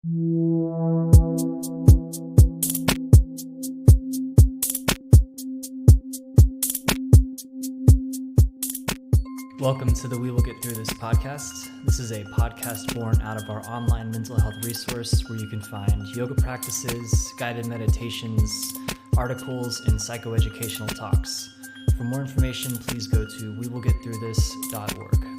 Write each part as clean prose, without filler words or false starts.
Welcome to the We Will Get Through This podcast. This is a podcast born out of our online mental health resource where you can find yoga practices, guided meditations, articles, and psychoeducational talks. For more information, please go to wewillgetthroughthis.org.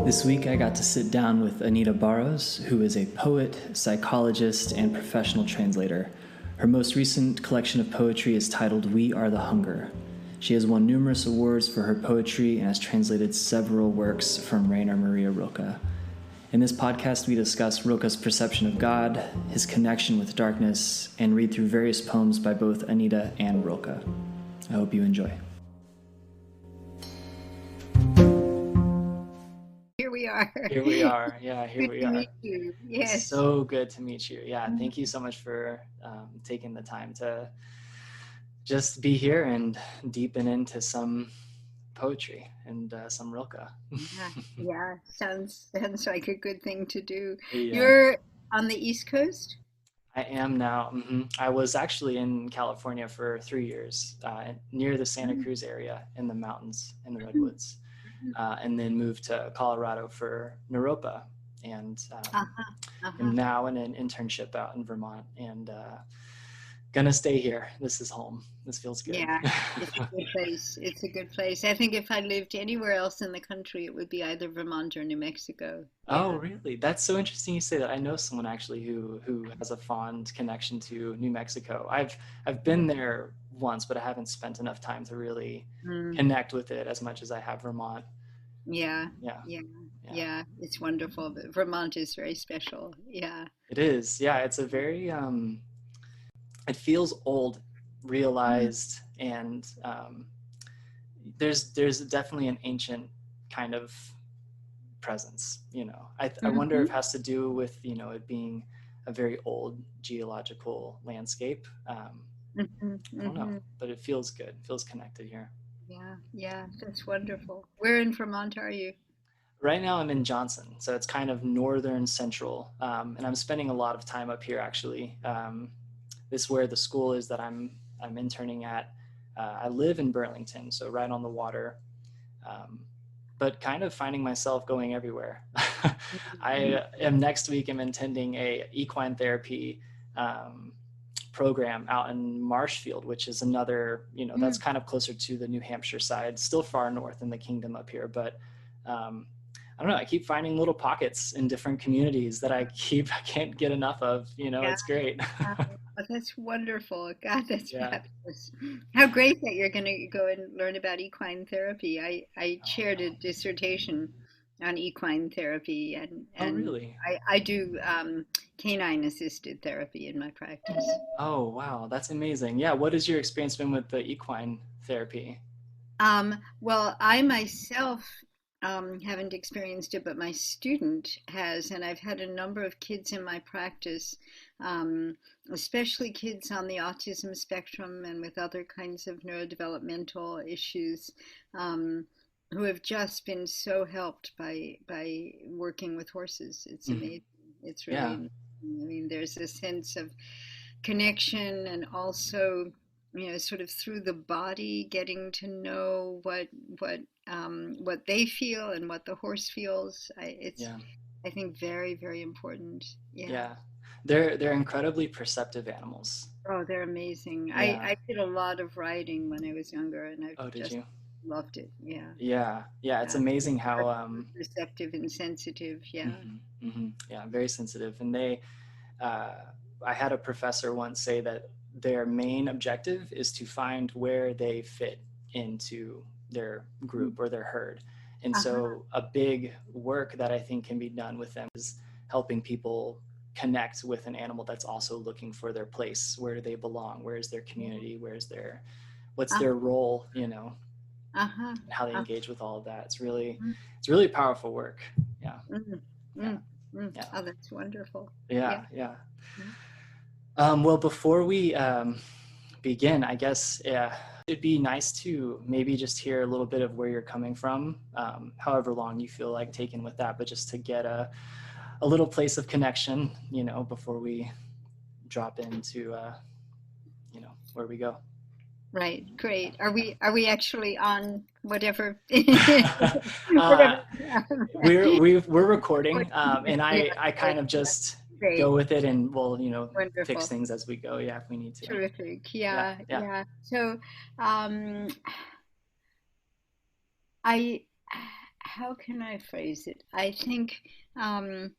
This week I got to sit down with Anita Barrows, who is a poet, psychologist, and professional translator. Her most recent collection of poetry is titled We Are the Hunger. She has won numerous awards for her poetry and has translated several works from Rainer Maria Rilke. In this podcast, we discuss Rilke's perception of God, his connection with darkness, and read through various poems by both Anita and Rilke. I hope you enjoy. Here we are. Yeah, here we are. Good to meet you. Yes. It's so good to meet you. Yeah, thank you so much for taking the time to just be here and deepen into some poetry and some Rilke. Yeah. Sounds like a good thing to do. Yeah. You're on the East Coast? I am now. I was actually in California for 3 years, near the Santa Cruz area in the mountains, in the redwoods. And then moved to Colorado for Naropa, and am now in an internship out in Vermont, and gonna stay here. This is home. This feels good. Yeah, it's a good place. It's a good place. I think if I lived anywhere else in the country, it would be either Vermont or New Mexico. Oh, really? That's so interesting you say that. I know someone actually who has a fond connection to New Mexico. I've been there once, but I haven't spent enough time to really connect with it as much as I have Vermont. Yeah. It's wonderful. But Vermont is very special. Yeah. It is. Yeah, it's a very it feels old, realized, and there's definitely an ancient kind of presence. I wonder if it has to do with it being a very old geological landscape. I don't know, but it feels good. It feels connected here. Yeah, that's wonderful. Where in Vermont are you? Right now I'm in Johnson, so it's kind of northern central, and I'm spending a lot of time up here actually. This is where the school is that I'm interning at. I live in Burlington, so right on the water, but kind of finding myself going everywhere. Next week I'm attending a equine therapy program out in Marshfield, which is another, that's kind of closer to the New Hampshire side, still far north in the kingdom up here. But I don't know, I keep finding little pockets in different communities that I can't get enough of. It's great. That's wonderful. God, that's fabulous. How great that you're going to go and learn about equine therapy. I chaired a dissertation on equine therapy, and really? I do canine assisted therapy in my practice. Oh, wow. That's amazing. Yeah. What has your experience been with the equine therapy? Well, I myself haven't experienced it, but my student has, and I've had a number of kids in my practice, especially kids on the autism spectrum and with other kinds of neurodevelopmental issues, who have just been so helped by working with horses. It's amazing. It's really amazing. I mean, there's a sense of connection, and also, sort of through the body, getting to know what they feel and what the horse feels. I think very, very important. Yeah. They're incredibly perceptive animals. Oh, they're amazing. Yeah. I did a lot of riding when I was younger, and I loved it. Yeah, it's amazing how perceptive and sensitive. Yeah. Yeah, very sensitive. And I had a professor once say that their main objective is to find where they fit into their group or their herd. And so a big work that I think can be done with them is helping people connect with an animal that's also looking for their place. Where do they belong? Where is their community? What's their role, and how they engage with all of that. It's really powerful work. Yeah. Yeah. Oh, that's wonderful. Yeah. Well, before we begin, I guess it'd be nice to maybe just hear a little bit of where you're coming from, however long you feel like taking with that, but just to get a little place of connection, before we drop into, where we go. Right. Great. Are we actually on whatever? uh, Whatever. we're recording, and Yeah, I kind of just great. go with it, and we'll fix Wonderful. things as we go. Yeah, if we need to. Terrific. Yeah. Yeah. So, um, I, how can I phrase it? I think, um,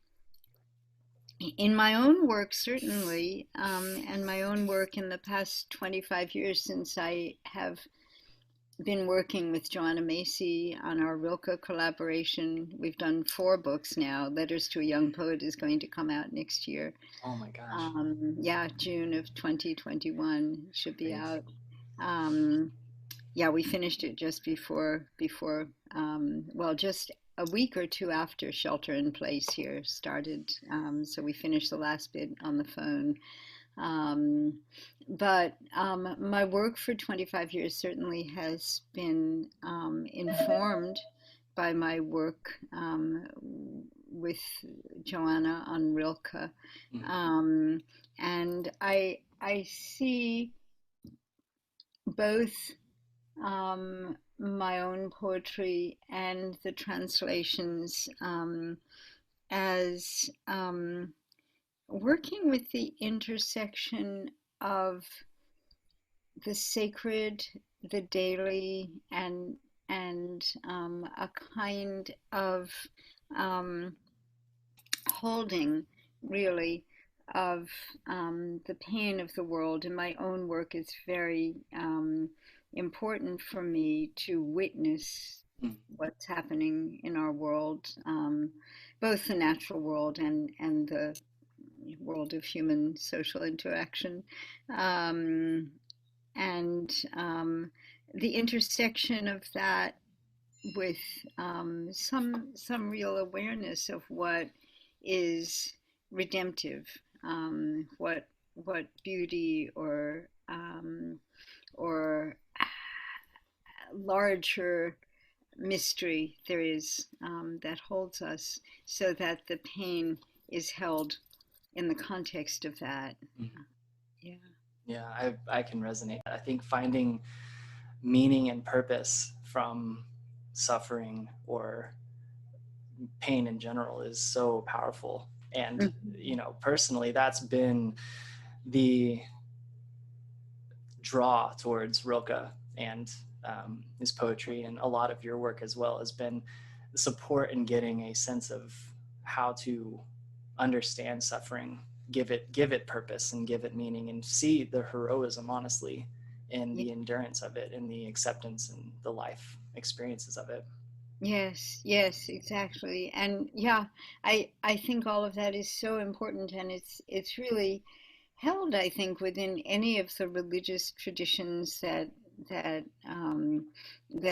in my own work, certainly, and my own work in the past 25 years since I have been working with Joanna Macy on our Rilke collaboration. We've done 4 books now. Letters to a Young Poet is going to come out next year. Oh my gosh. Yeah, June of 2021 should be Great. out. Yeah, we finished it just before, well, just a week or 2 after shelter in place here started. So we finished the last bit on the phone. But my work for 25 years certainly has been informed by my work with Joanna on Rilke. And I see both my own poetry and the translations as working with the intersection of the sacred, the daily, and a kind of holding, really, of the pain of the world. In my own work, it's very important for me to witness what's happening in our world, both the natural world and the world of human social interaction, and the intersection of that with some real awareness of what is redemptive, what beauty or larger mystery there is that holds us, so that the pain is held in the context of that. Yeah, I can resonate. I think finding meaning and purpose from suffering or pain in general is so powerful. And personally, that's been the draw towards Rilke and his poetry, and a lot of your work as well has been the support in getting a sense of how to understand suffering, give it purpose and give it meaning, and see the heroism, honestly, in the endurance of it and the acceptance and the life experiences of it. Yes, exactly. And yeah, I think all of that is so important, and it's really held, I think, within any of the religious traditions that that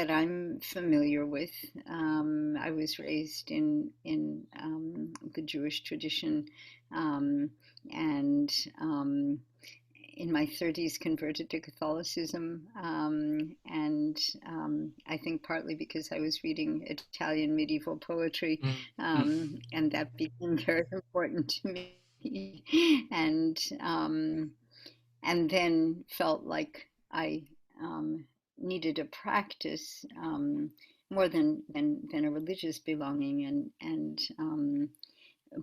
I'm familiar with. I was raised in the Jewish tradition, and in my 30s converted to Catholicism, and I think partly because I was reading Italian medieval poetry, and that became very important to me, and then felt like I needed a practice, more than a religious belonging, and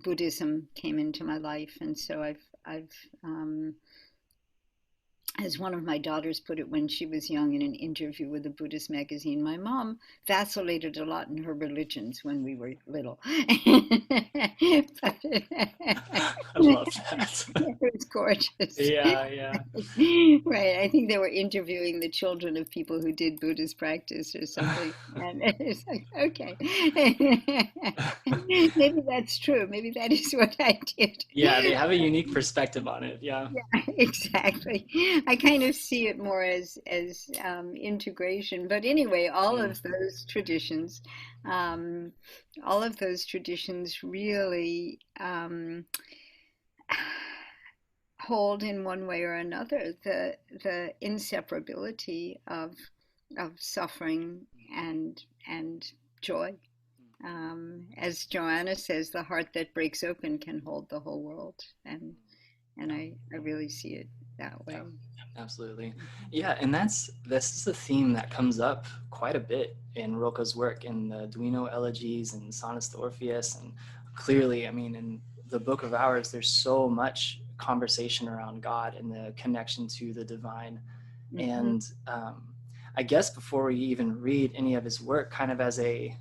Buddhism came into my life, and so I've as one of my daughters put it when she was young in an interview with a Buddhist magazine, my mom vacillated a lot in her religions when we were little. I love that. It was gorgeous. Yeah. Right. I think they were interviewing the children of people who did Buddhist practice or something. And it's like, okay, maybe that's true. Maybe that is what I did. Yeah, they have a unique perspective on it. Yeah. Yeah, exactly. I kind of see it more as integration. But anyway, Mm. um, all of those traditions really hold in one way or another the inseparability of suffering and joy. As Joanna says, the heart that breaks open can hold the whole world, and I really see it that Yeah, way. absolutely. Yeah, and this is a theme that comes up quite a bit in Rilke's work in the Duino elegies and Sonnets to Orpheus, and clearly, I mean, in the Book of Hours, there's so much conversation around God and the connection to the divine. Hmm. And I guess before we even read any of his work, kind of as a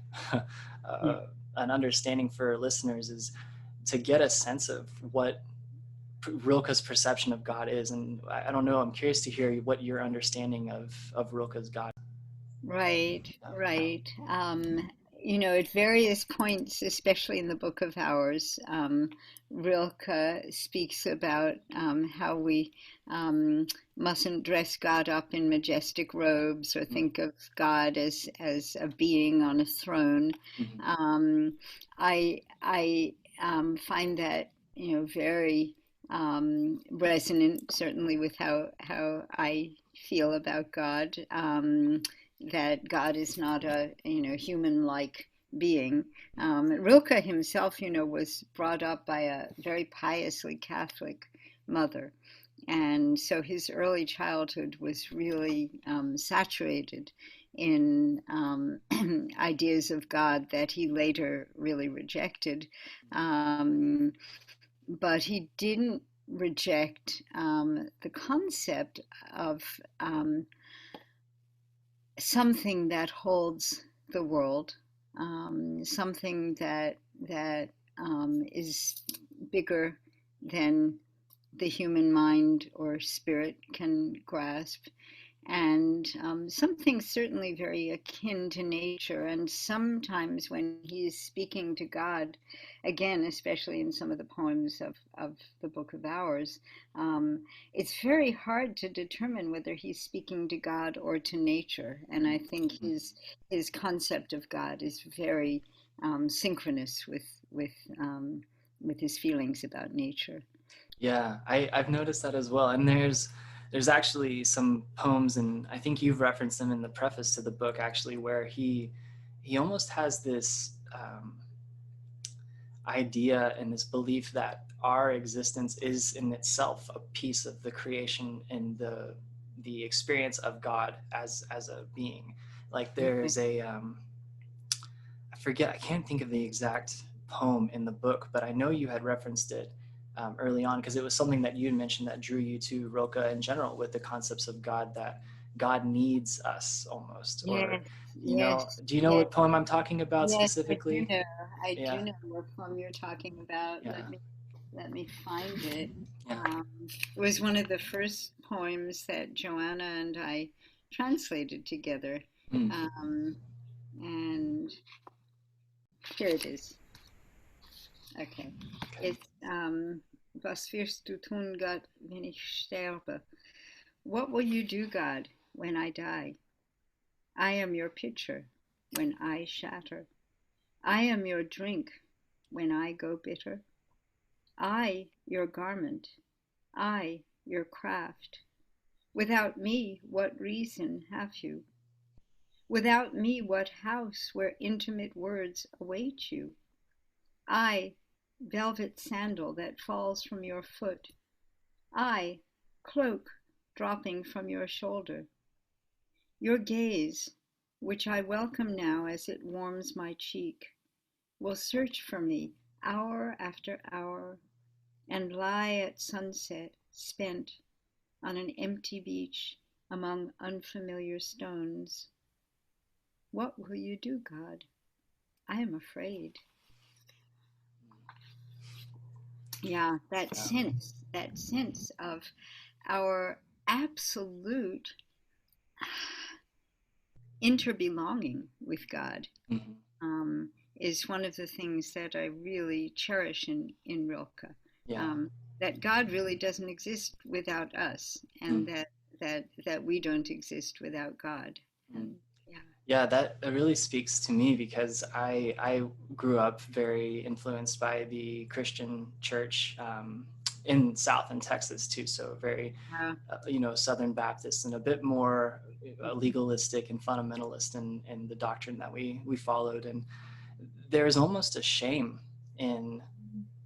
an understanding for listeners, is to get a sense of what Rilke's perception of God is. And I don't know, I'm curious to hear what your understanding of Rilke's God. Right, right. At various points, especially in the Book of Hours, Rilke speaks about how we mustn't dress God up in majestic robes or think of God as a being on a throne. Mm-hmm. I find that very resonant, certainly with how I feel about God. That God is not a human-like being. Rilke himself, was brought up by a very piously Catholic mother, and so his early childhood was really saturated in ideas of God that he later really rejected. Um, but he didn't reject the concept of something that holds the world, something that is bigger than the human mind or spirit can grasp, and something certainly very akin to nature. And sometimes when he's speaking to God, again, especially in some of the poems of the Book of Hours, it's very hard to determine whether he's speaking to God or to nature. And I think his concept of God is very synchronous with his feelings about nature. Yeah, I've noticed that as well. And there's actually some poems, and I think you've referenced them in the preface to the book, actually, where he almost has this idea and this belief that our existence is in itself a piece of the creation and the experience of God as a being. Like there's a I forget, I can't think of the exact poem in the book, but I know you had referenced it early on, because it was something that you had mentioned that drew you to Rilke in general, with the concepts of God, that God needs us almost. Or, Yes, yes, do you know yes. what poem I'm talking about Yes, I do specifically? know. I Yeah, do know what poem you're talking about. yeah, Let me find it. yeah. It was one of the first poems that Joanna and I translated together. Mm, Um, and here it is. Okay. okay. It's Was wirst du tun, Gott, wenn ich sterbe? What will you do, God, when I die? I am your pitcher when I shatter. I am your drink when I go bitter. I your garment, I your craft. Without me, what reason have you? Without me, what house where intimate words await you? I, velvet sandal that falls from your foot. I, cloak dropping from your shoulder. Your gaze, which I welcome now as it warms my cheek, will search for me hour after hour and lie at sunset spent on an empty beach among unfamiliar stones. What will you do, God? I am afraid. Yeah, that sense of our absolute interbelonging with God, Mhm. um, is one of the things that I really cherish in Rilke. Yeah. Um, that God really doesn't exist without us, and Mm. that we don't exist without God. Mm. And yeah. Yeah, that really speaks to me because I grew up very influenced by the Christian church in South and Texas too. So very, Yeah. Southern Baptist and a bit more legalistic and fundamentalist in the doctrine that we followed. And there's almost a shame in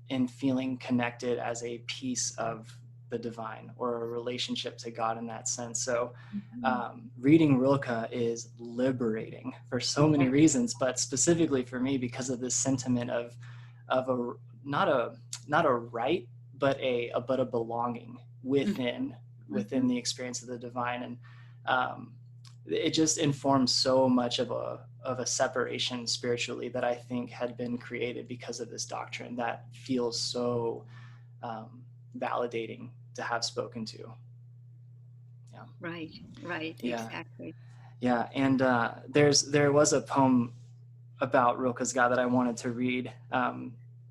in feeling connected as a piece of the divine or a relationship to God in that sense. So Mhm. reading Rilke is liberating for so many reasons, but specifically for me because of this sentiment of a not a not a right, but a belonging Mhm. within Mhm. the experience of the divine. And it just informs so much of a separation spiritually that I think had been created because of this doctrine that feels so validating to have spoken to. Yeah, Right, right, yeah, exactly. yeah. And there was a poem about Rilke's God that I wanted to read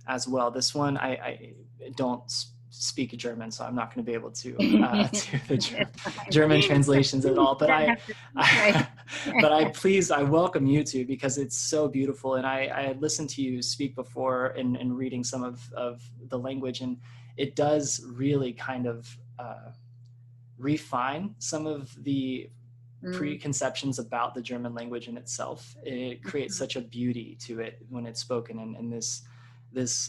as well. This one I don't speak German, so I'm not going to be able to do the That's fine. German translations at all. But Don't have to, right. but I welcome you to because it's so beautiful. And I had listened to you speak before and reading some of the language, and it does really kind of refine some of the Mm, preconceptions about the German language in itself. It creates mhm. such a beauty to it when it's spoken in this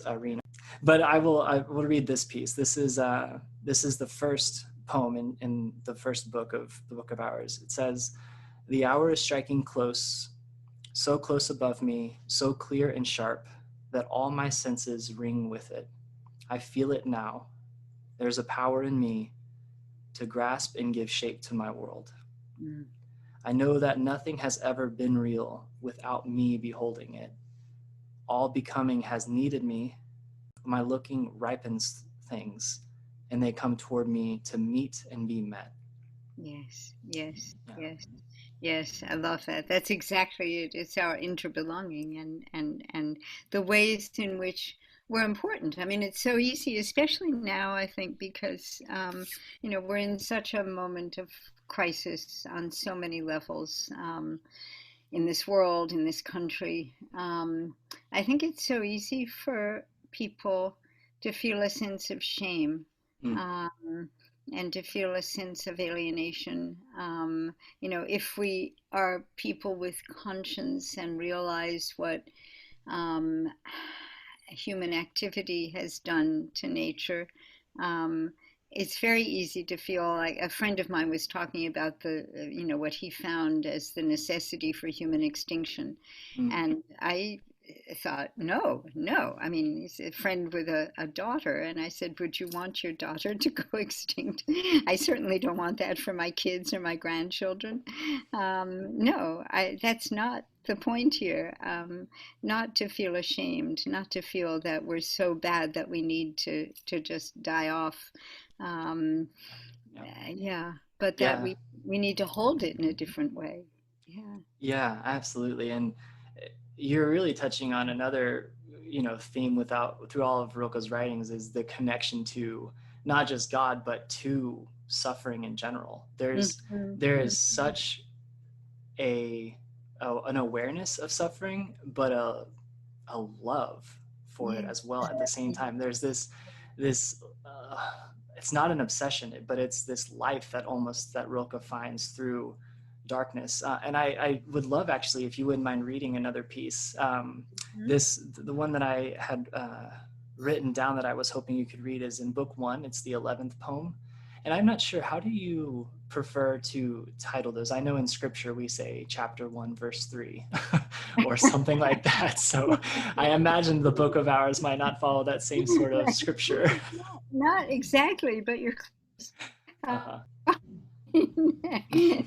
arena. But I will read this piece. This is the first poem in the first book of the Book of Hours. It says, "The hour is striking close, so close above me, so clear and sharp that all my senses ring with it. I feel it now. There's a power in me to grasp and give shape to my world. Mm, I know that nothing has ever been real without me beholding it. All becoming has needed me. My looking ripens things, and they come toward me to meet and be met." yes, yes, Yeah. yes, yes. I love that. That's exactly it. It's our interbelonging and the ways in which we're important. I mean, it's so easy, especially now, I think, because we're in such a moment of crisis on so many levels. In this world, in this country. I think it's so easy for people to feel a sense of shame, Mm. um, and to feel a sense of alienation. If we are people with conscience and realize what um, human activity has done to nature. Um, it's very easy to feel like a friend of mine was talking about what he found as the necessity for human extinction. Mm. And I thought, no, no. I mean, he's a friend with a daughter. And I said, would you want your daughter to go extinct? I certainly don't want that for my kids or my grandchildren. No, that's not the point here. Not to feel ashamed, not to feel that we're so bad that we need to just die off. Um, Yeah. yeah, but that Yeah. we need to hold it in a different way. Yeah. Yeah, absolutely. And you're really touching on another, theme through all of Rilke's writings is the connection to not just God, but to suffering in general. Mhm, There is mhm. such a, an awareness of suffering, but a love for it Yeah. as well at the same time. There's this it's not an obsession, but it's this life that Rilke finds through darkness. And I would love actually if you wouldn't mind reading another piece. Mhm. The one that I had written down that I was hoping you could read is in book 1. It's the 11th poem. And I'm not sure, how do you prefer to title those? I know in scripture we say chapter 1, verse 3, or something like that. So I imagine the book of hours might not follow that same sort of scripture. Not exactly, but you're close. Uh, Uh-huh.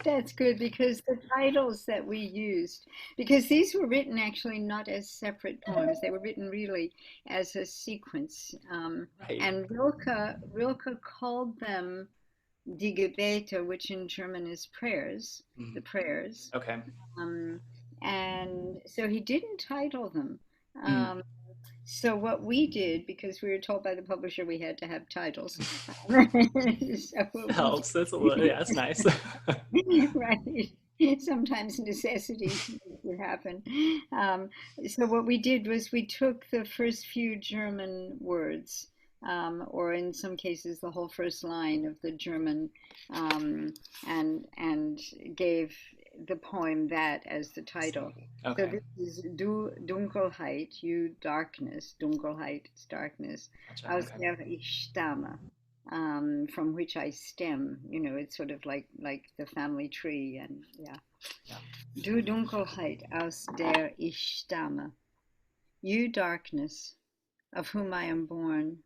That's good because the titles that we used, because these were written actually not as separate poems, they were written really as a sequence. Right. And Rilke called them Die Gebete, which in German is prayers, the Mm. prayers. Okay. Um, and so he didn't title them. Mm. Um, so what we did, because we were told by the publisher we had to have titles, so what we Helps. That's a little, yeah, that's nice. did, right? Sometimes necessity makes it happen. Um, so what we did was we took the first few German words, or in some cases the whole first line of the German, um, and gave the poem that as the title. So Okay. this is Du Dunkelheit, you darkness. Dunkelheit is darkness. Gotcha. Aus Okay. der ich stamme, from which I stem. You know, it's sort of like the family tree, and yeah. Yeah. Du Dunkelheit, aus der ich stamme, you darkness, of whom I am born.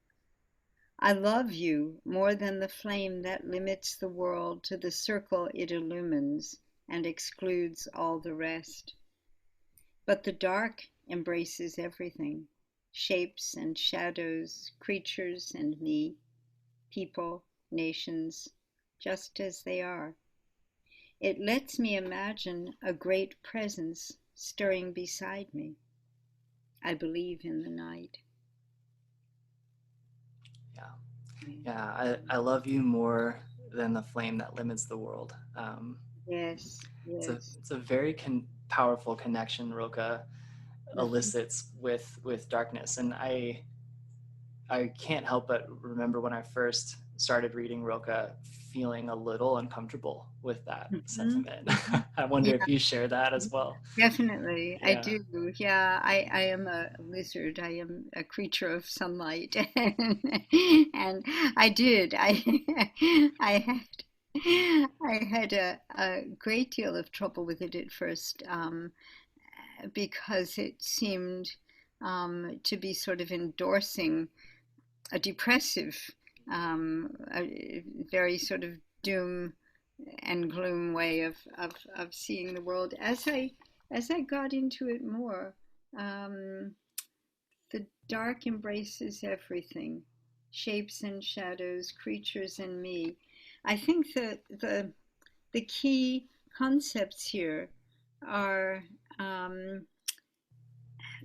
I love you more than the flame that limits the world to the circle it illumines and excludes all the rest. But the dark embraces everything, shapes and shadows, creatures and me, people, nations, just as they are. It lets me imagine a great presence stirring beside me. I believe in the night. Yeah. Yeah. I love you more than the flame that limits the world. Yes, yes. It's a very powerful connection Rilke Mhm. elicits with darkness, and I can't help but remember when I first started reading Rilke feeling a little uncomfortable with that Mhm. sentiment. Mhm. I wonder Yeah, if you share that as well. definitely. I Yeah. do. Yeah, I am a lizard. I am a creature of sunlight. And I did. I had a great deal of trouble with it at first, because it seemed to be sort of endorsing a depressive, a very sort of doom and gloom way of seeing the world. As I got into it more, um, the dark embraces everything, shapes and shadows, creatures and me. I think that the key concepts here are, um,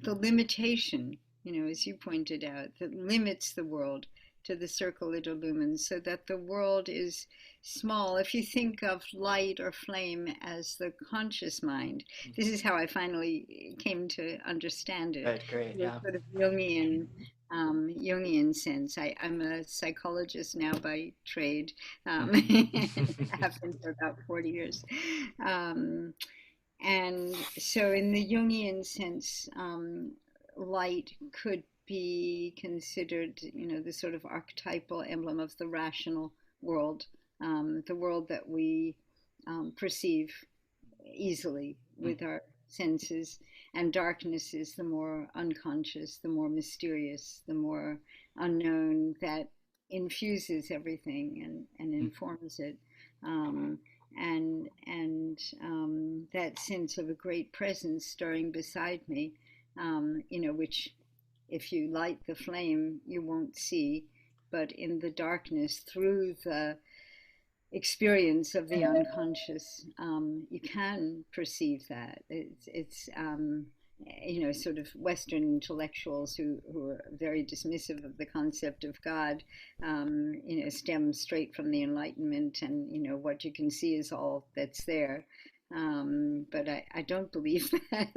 the limitation, as you pointed out, that limits the world to the circle it illumines, so that the world is small. If you think of light or flame as the conscious mind, this is how I finally came to understand it. Good, great, The yeah. sort of Jungian sense. I'm a psychologist now by trade, have been for about 40 years. Um, and so, in the Jungian sense, light could be considered, the sort of archetypal emblem of the rational world, the world that we perceive easily with our senses. And darkness is the more unconscious, the more mysterious, the more unknown that infuses everything and informs it. Um, and that sense of a great presence stirring beside me, which if you light the flame, you won't see, but in the darkness, through the experience of the unconscious, you can perceive that. It's sort of Western intellectuals who are very dismissive of the concept of God, stems straight from the Enlightenment, and what you can see is all that's there. But I don't believe that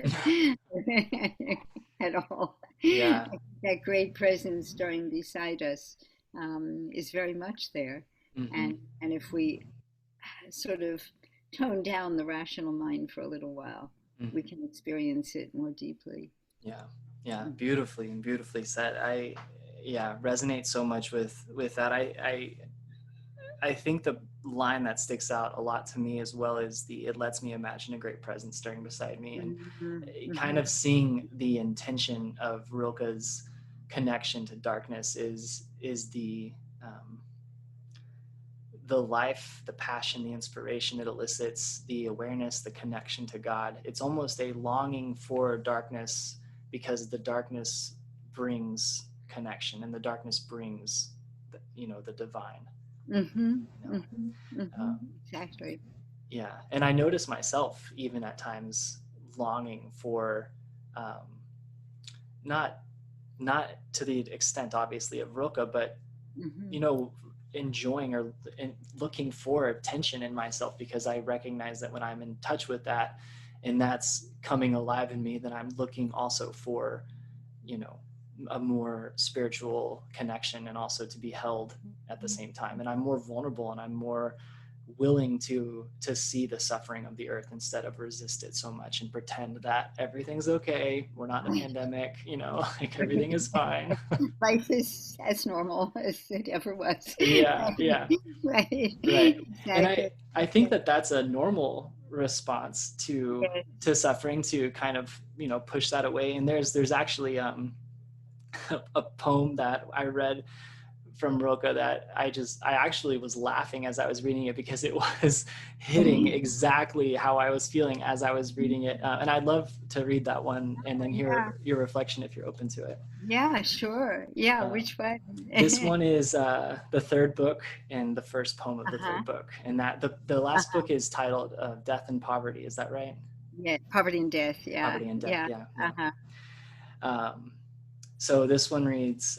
at all. Yeah. That great presence stirring beside us, is very much there. Hmm. And if we sort of tone down the rational mind for a little while, we Hmm. can experience it more deeply. Yeah. Yeah. Beautifully and beautifully said. Yeah, resonate so much with that. I think the line that sticks out a lot to me as well is it lets me imagine a great presence stirring beside me, and Mhm, kind mhm, of seeing the intention of Rilke's connection to darkness is um, the life, the passion, the inspiration it elicits, the awareness, the connection to God. It's almost a longing for darkness, because the darkness brings connection, and the darkness brings, the divine. Mm-hmm. You know? Mm-hmm. Mm-hmm. Exactly. Yeah, and I notice myself even at times longing for, um, not not to the extent obviously of Rilke, but Mm-hmm. enjoying or looking for attention in myself, because I recognize that when I'm in touch with that and that's coming alive in me, then I'm looking also for, a more spiritual connection, and also to be held at the same time. And I'm more vulnerable, and I'm more willing to see the suffering of the earth instead of resist it so much and pretend that everything's okay. We're not in a pandemic, like everything is fine. Life is as normal as it ever was. Yeah, yeah. Right. Right. And Exactly. I think that that's a normal response to Yes. suffering, to kind of, push that away. And there's actually a poem that I read from Rilke that I actually was laughing as I was reading it, because it was hitting exactly how I was feeling as I was reading it. And I'd love to read that one and then Yeah. hear your reflection if you're open to it. Yeah, sure. Yeah, Um, which one? this one is the third book and the first poem of the Uh-huh. third book. And that the last Uh-huh. book is titled Death and Poverty. Is that right? Yeah, poverty and death. Yeah. Poverty and Death. Yeah. Yeah. Yeah. Uh-huh. Um, so this one reads,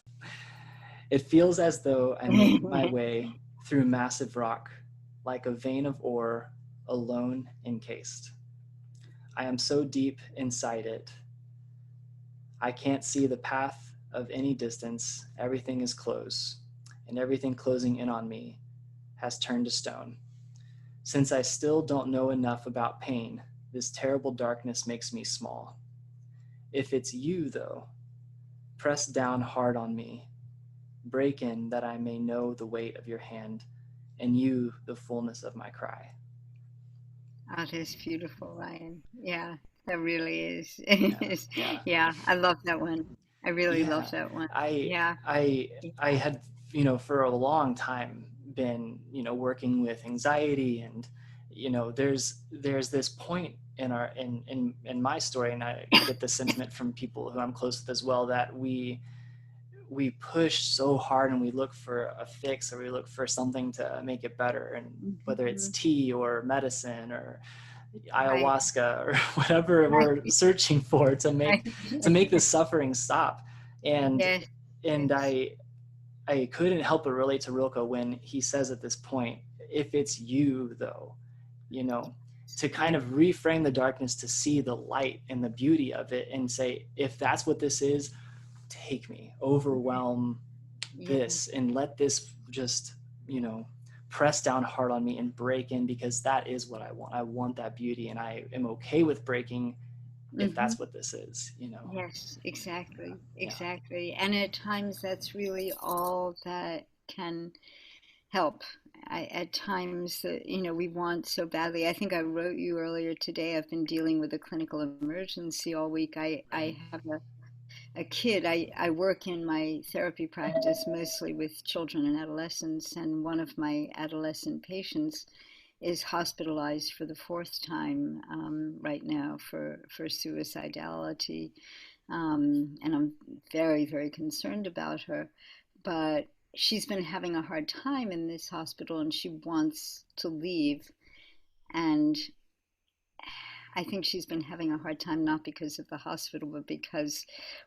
"It feels as though I make my way through massive rock, like a vein of ore, alone encased. I am so deep inside it. I can't see the path of any distance. Everything is close, and everything closing in on me has turned to stone. Since I still don't know enough about pain, this terrible darkness makes me small. If it's you, though, press down hard on me. Break in that I may know the weight of your hand, and you the fullness of my cry." Oh, that's beautiful, Ryan. Yeah, that really is. Yeah, yeah, Yeah, I love that one. I really love yeah. that one. I Yeah. I I had, for a long time been, working with anxiety, and there's this point in our in my story, and I get this sentiment from people who I'm close with as well, that we push so hard and we look for a fix, or we look for something to make it better, and whether it's Mhm. tea or medicine or Right, ayahuasca or whatever right, we're searching for right. to make the suffering stop. and Yes, and yes. I couldn't help but relate to Rilke when he says at this point, if it's you, though, you know to kind Yes, of reframe the darkness, to see the light and the beauty of it, and say, if that's what this is, take me, overwhelm yes. this, and let this just, you know, press down hard on me and break in, because that is what I want. I want that beauty, and I am okay with breaking if Hmm. that's what this is. Yes, exactly, Yeah. exactly. And at times that's really all that can help. At times, we want so badly. I think I wrote you earlier today. I've been dealing with a clinical emergency all week. I Right. have a kid. I work in my therapy practice mostly with children and adolescents, and one of my adolescent patients is hospitalized for the fourth time right now for suicidality. And I'm very, very concerned about her. But she's been having a hard time in this hospital and she wants to leave. And I think she's been having a hard time not because of the hospital, but because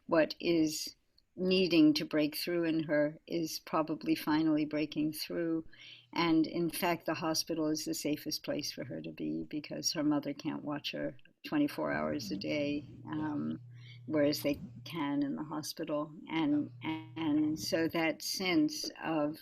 what is needing to break through in her is probably finally breaking through. And in fact, the hospital is the safest place for her to be because her mother can't watch her 24 hours a day, Yeah. whereas they can in the hospital. Yeah. And so that sense of,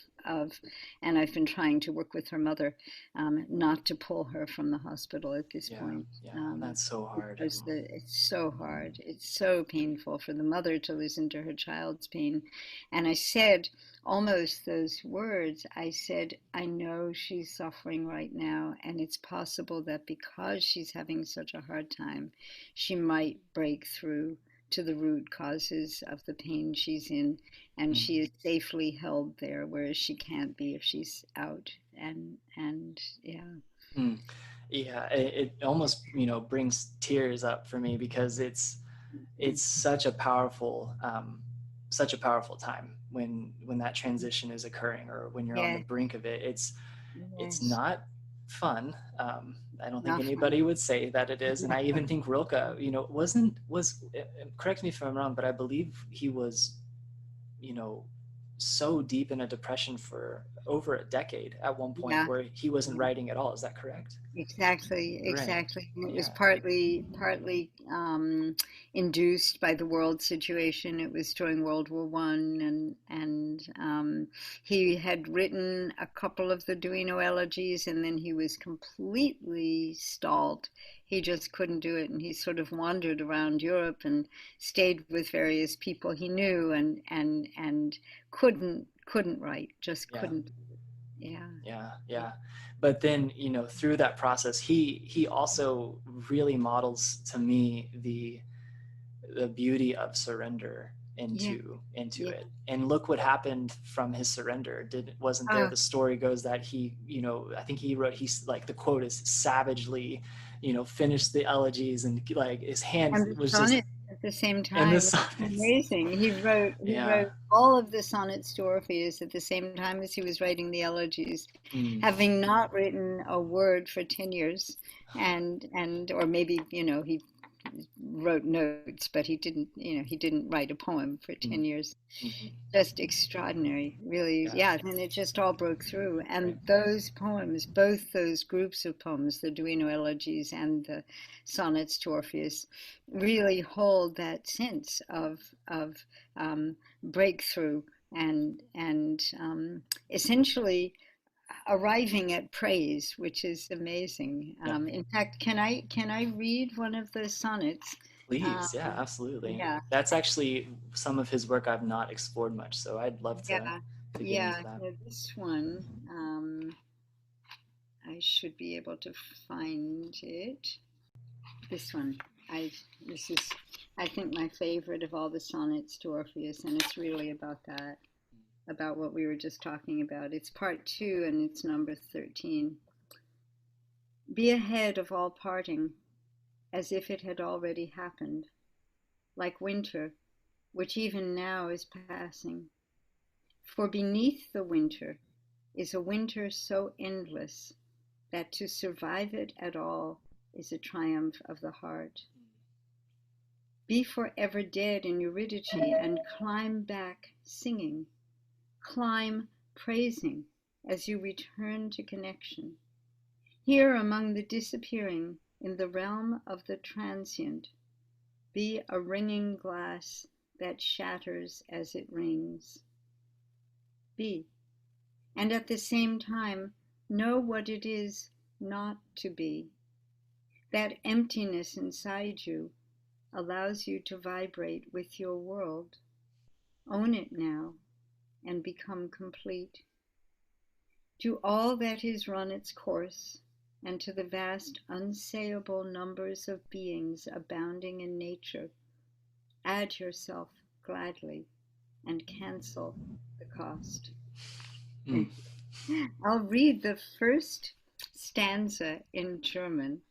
and I've been trying to work with her mother not to pull her from the hospital at this Yeah. point. Yeah. That's so hard. Because it's so hard. It's so painful for the mother to listen to her child's pain. And I said almost those words. I said, I know she's suffering right now, and it's possible that because she's having such a hard time, she might break through to the root causes of the pain she's in, and Mm. she is safely held there, whereas she can't be if she's out and yeah. Mm. Yeah, it almost, brings tears up for me, because it's such a powerful time when that transition is occurring, or when you're on the Yes, brink of it. It's yes, not fun. I don't think not anybody fun. would say that it is. And I even think Rilke, correct me if I'm wrong, but I believe he was, you know, so deep in a depression for over a decade at one point, Yeah. where he wasn't writing at all. Is that correct? Exactly, Right. exactly. And it was Yeah. partly induced by the world situation. It was during World War One, and he had written a couple of the Duino elegies, and then he was completely stalled. He just couldn't do it, and he sort of wandered around Europe and stayed with various people he knew, and couldn't write, just Yeah. couldn't. Yeah. Yeah, yeah. But then, through that process, he also really models to me the beauty of surrender Yeah. into Yeah. it. And look what happened from his surrender. Wasn't there, Oh, the story goes that he, I think he wrote, he's like, the quote is, savagely, finished the elegies, and like his hand and the was just sonnet at the same in the time. It's sonnets. amazing. He Yeah. wrote all of the sonnets to Orpheus at the same time as he was writing the elegies, Mm. having not written a word for 10 years, and or maybe, he wrote notes, but he didn't write a poem for Mm. 10 years. Hmm. Just extraordinary, really. Yeah. Yeah, and it just all broke through. Right. And those poems, both those groups of poems, the Duino elegies and the sonnets to Orpheus, really hold that sense of breakthrough and essentially arriving at praise, which is amazing. Yeah. In fact, can I read one of the sonnets? Um, Please, yeah, absolutely. yeah, That's actually some of his work I've not explored much, so I'd love to yeah, get into yeah. that. Yeah, this one, I should be able to find it. This one, I this is I think my favorite of all the sonnets to Orpheus, and it's really about that, about what we were just talking about. It's part two, and it's number 13. Be ahead of all parting, as if it had already happened, like winter, which even now is passing. For beneath the winter is a winter so endless that to survive it at all is a triumph of the heart. Be forever dead in Eurydice and climb back singing, climb praising as you return to connection. Here among the disappearing in the realm of the transient, be a ringing glass that shatters as it rings. Be, and at the same time know what it is not to be. That emptiness inside you allows you to vibrate with your world. Own it now and become complete. To all that is run its course, and to the vast unsayable numbers of beings abounding in nature, add yourself gladly and cancel the cost. Mm. I'll read the first stanza in German,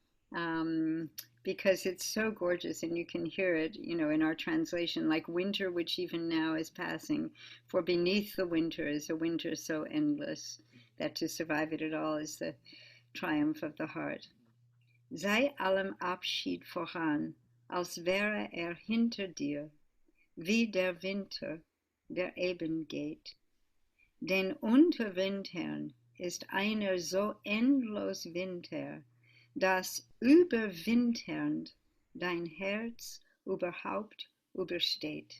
because it's so gorgeous, and you can hear it, in our translation, like winter, which even now is passing. For beneath the winter is a winter so endless that to survive it at all is the triumph of the heart. Sei allem Abschied voran, als wäre hinter dir, wie der Winter, der eben geht. Denn unter Wintern ist einer so endlos Winter, dass überwinternd dein Herz überhaupt übersteht.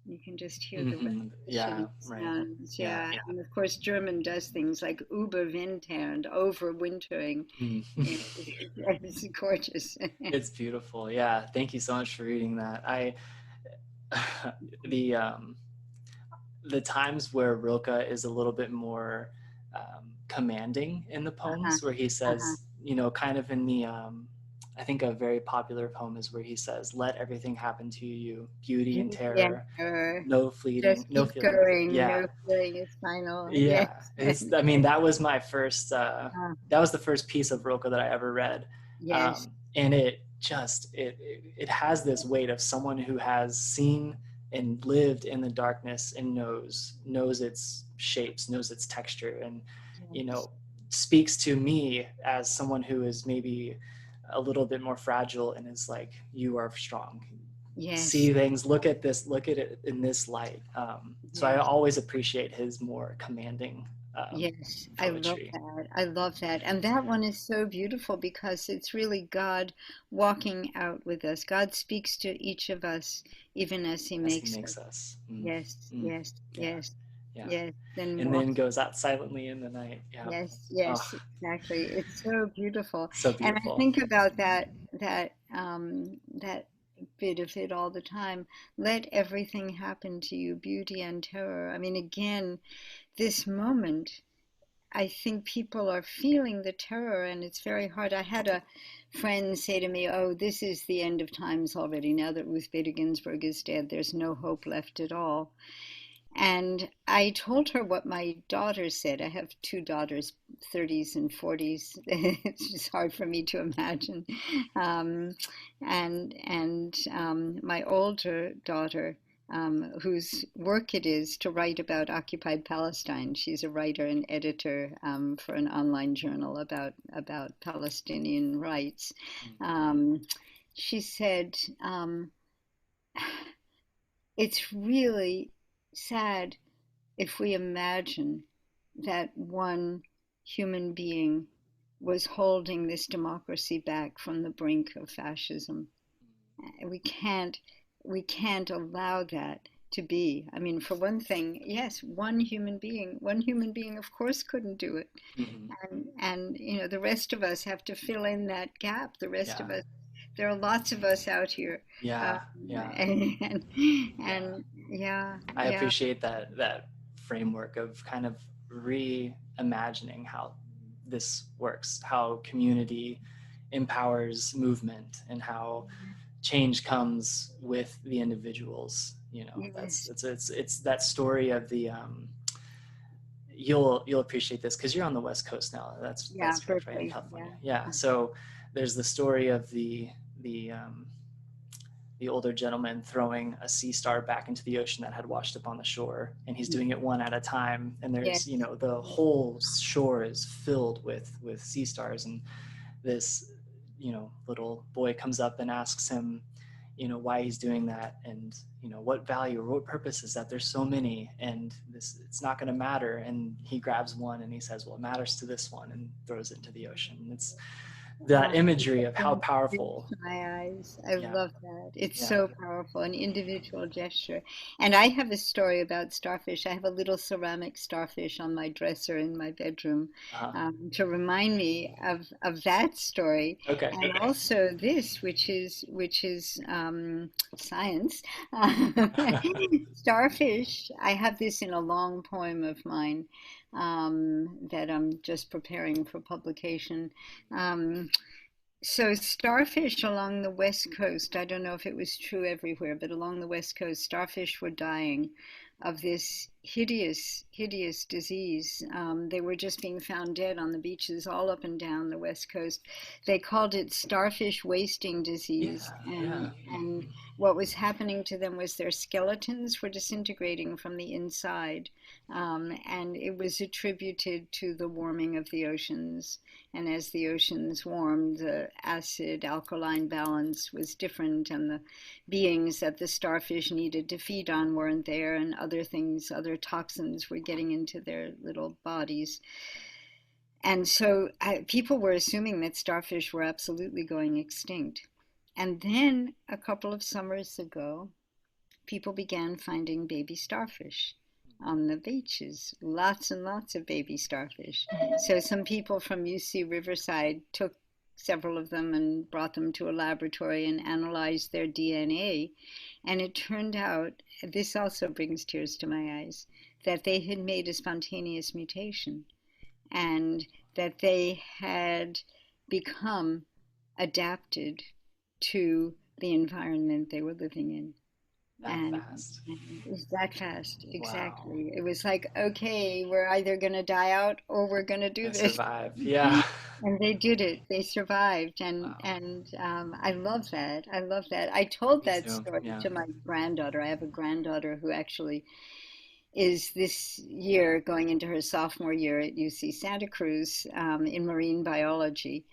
You can just hear the Hmm. Yeah, repetition right. sounds, Yeah. yeah. And of course, German does things like überwinternd, overwintering. Mm. It's gorgeous. It's beautiful. Yeah. Thank you so much for reading that. The the times where Rilke is a little bit more commanding in the Uh-huh, poems, where he uh-huh. says, kind of in the I think a very popular poem is where he says, "Let everything happen to you, beauty and Yeah, terror, or no just fleeting, no keep feeling." going. Yeah, No feeling is final. Yes. yeah. I mean, that was my first. Uh, That was the first piece of Rilke that I ever read, yes. and it has this weight of someone who has seen and lived in the darkness and knows its shapes, knows its texture, and you Yes. know speaks to me as someone who is maybe a little bit more fragile and is like, you are strong, Yes. see things, look at this, look at it in this light. So I Yes. always appreciate his more commanding Yes, I love poetry. that. I love that. And that one is so beautiful because it's really God walking out with us. God speaks to each of us even as He As he makes us. makes us. Yes, yes, Yeah, yes, yeah. yes. Then And then walks. goes out silently in the night. Yeah. Yes, Oh, yes, exactly. It's so beautiful. so And I beautiful. think about that bit of it all the time. Let everything happen to you, beauty and terror. I mean, again, this moment. I think people are feeling the terror, and it's very hard. I had a friend say to me, "Oh, this is the end of times already. Now that Ruth Bader Ginsburg is dead, there's no hope left at all." And I told her what my daughter said. I have two daughters, 30s and 40s. It's just hard for me to imagine. Um, and my older daughter, whose work it is to write about occupied Palestine. She's a writer and editor for an online journal about Palestinian rights. Um, she said, "It's really sad if we imagine that one human being was holding this democracy back from the brink of fascism. We can't we can't allow that to be. I mean, for one thing, yes, one human being of course couldn't do it. Mm-hmm. And the rest of us have to fill in that gap. The rest Yeah, of us, there are lots of us out here. Um, yeah, yeah, and yeah. and yeah, I yeah. appreciate that framework of kind of reimagining how this works, how community empowers movement, and how change comes with the individuals. That's Yes. it's that story of the you'll appreciate this because you're on the West Coast now. Yeah, That's correct, right? In Berkeley. Yeah. California. Yeah. So there's the story of the the older gentleman throwing a sea star back into the ocean that had washed up on the shore, and he's doing it one at a time, and there's Yes. the whole shore is filled with sea stars, and this little boy comes up and asks him why he's doing that, and what value or what purpose is that, there's so many, and this it's not going to matter, and he grabs one and he says, well, it matters to this one, and throws it into the ocean. And it's that imagery of how Brings tears powerful. to my eyes. I Yeah, love that. It's yeah, so powerful, an individual gesture. And I have a story about starfish. I have a little ceramic starfish on my dresser in my bedroom to remind me of that story, okay. and also this, which is science. Starfish. I have this in a long poem of mine that I'm just preparing for publication. Um, so starfish along the west coast, I don't know if it was true everywhere, but along the west coast, starfish were dying of this hideous, hideous disease. They were just being found dead on the beaches all up and down the west coast. They called it starfish wasting disease, Yeah, yeah. and what was happening to them was their skeletons were disintegrating from the inside, and it was attributed to the warming of the oceans. And as the oceans warmed, the acid alkaline balance was different, and the beings that the starfish needed to feed on weren't there, and other things, other toxins were getting into their little bodies. And so people were assuming that starfish were absolutely going extinct. And then a couple of summers ago, people began finding baby starfish on the beaches, lots and lots of baby starfish. So some people from UC Riverside took several of them and brought them to a laboratory and analyzed their DNA. And it turned out, this also brings tears to my eyes, that they had made a spontaneous mutation, and that they had become adapted to the environment they were living in. That And fast. it was that fast, Wow. exactly. It was like, okay, we're either going to die out or we're going to do Gonna this. survive. Yeah. And they did it. They survived, Wow. and I love that. I love that. I told Me that too. story Yeah. to my granddaughter. I have a granddaughter who actually is this year going into her sophomore year at UC Santa Cruz in marine biology.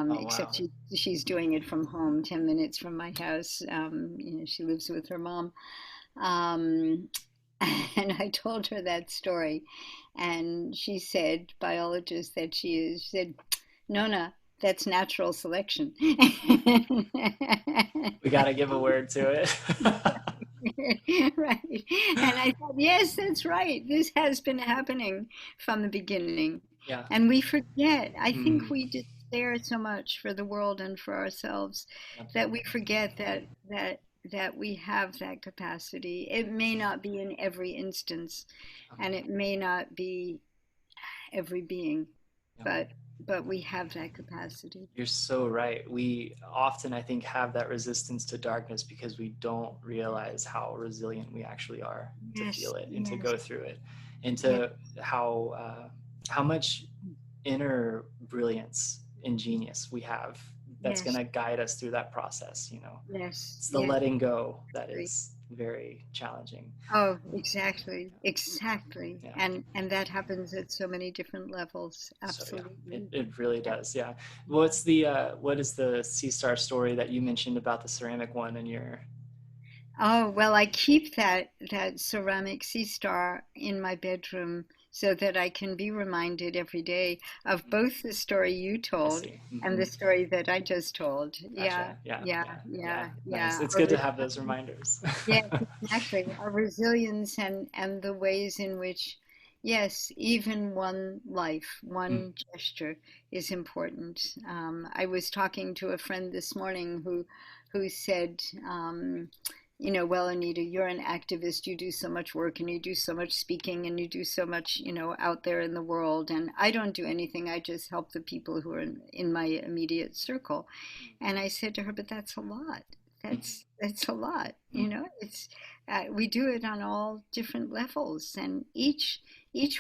Oh, Except wow. she's doing it from home, 10 minutes from my house. She lives with her mom. Um, and I told her that story, and she said, biologist that she is, she said, Nona, that's natural selection. We got to give a word to it. Right. And I thought, yes, that's right. This has been happening from the beginning. Yeah. And we forget. I think Mm. we despair so much for the world and for ourselves Yep. that we forget that we have that capacity. It may not be in every instance, Yep. and it may not be every being, Yep. but we have that capacity. You're so right. We often, I think, have that resistance to darkness because we don't realize how resilient we actually are to Yes, feel it and to yes, go through it, and yes, to how much inner brilliance and genius we have that's going yes, to guide us through that process. yes, It's the yes. letting go that is very challenging. Oh, exactly, exactly. Yeah. And that happens at so many different levels. So yeah, it, Absolutely. it really Yeah. does. Yeah. What is the sea star story that you mentioned about the ceramic one in your? Oh, well, I keep that ceramic sea star in my bedroom so that I can be reminded every day of both the story you I told see. and the story that I just told. Gotcha. Yeah, Yeah. yeah, Yeah. Yeah. yeah, Nice. yeah. It's good to have those reminders. Yes, exactly. Our resilience and the ways in which, yes, even one life, Mm. one gesture is important. I was talking to a friend this morning who said, well, Anita, you're an activist. You do so much work and you do so much speaking and you do so much, out there in the world. And I don't do anything. I just help the people who are in my immediate circle. And I said to her, but that's a lot. Mm. That's a lot. Mm. It's we do it on all different levels, and each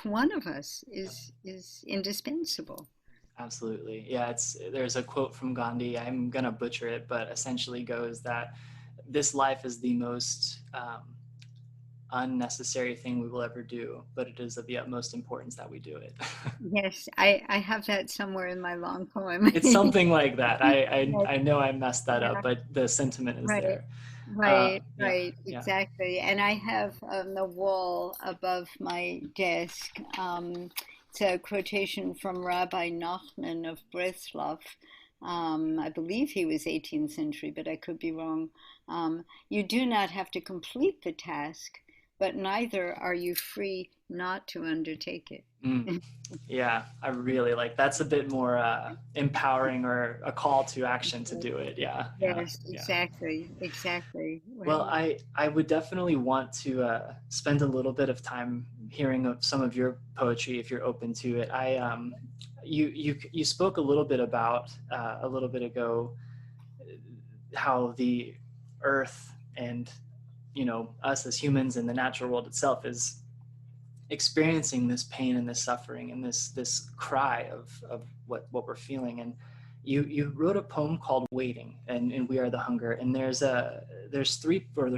one of us is indispensable. Absolutely. Yeah, there's a quote from Gandhi. I'm gonna butcher it, but essentially goes that this life is the most unnecessary thing we will ever do, but it is of the utmost importance that we do it. Yes, I have that somewhere in my long poem. It's something like that. Yes, I know I messed that yeah, up, but the sentiment is right, there. Yeah, right, yeah. exactly. And I have on the wall above my desk, it's a quotation from Rabbi Nachman of Breslov. I believe he was 18th century, but I could be wrong. You do not have to complete the task, but neither are you free not to undertake it. Mm. Yeah, I really like that's a bit more empowering or a call to action to do it. Yeah, yeah, Yes, yeah. exactly, exactly. Well, Well, I would definitely want to spend a little bit of time hearing of some of your poetry if you're open to it. You spoke a little bit about a little bit ago how the earth and us as humans and the natural world itself is experiencing this pain and this suffering and this cry of what we're feeling. And you wrote a poem called Waiting and We Are the Hunger, and there's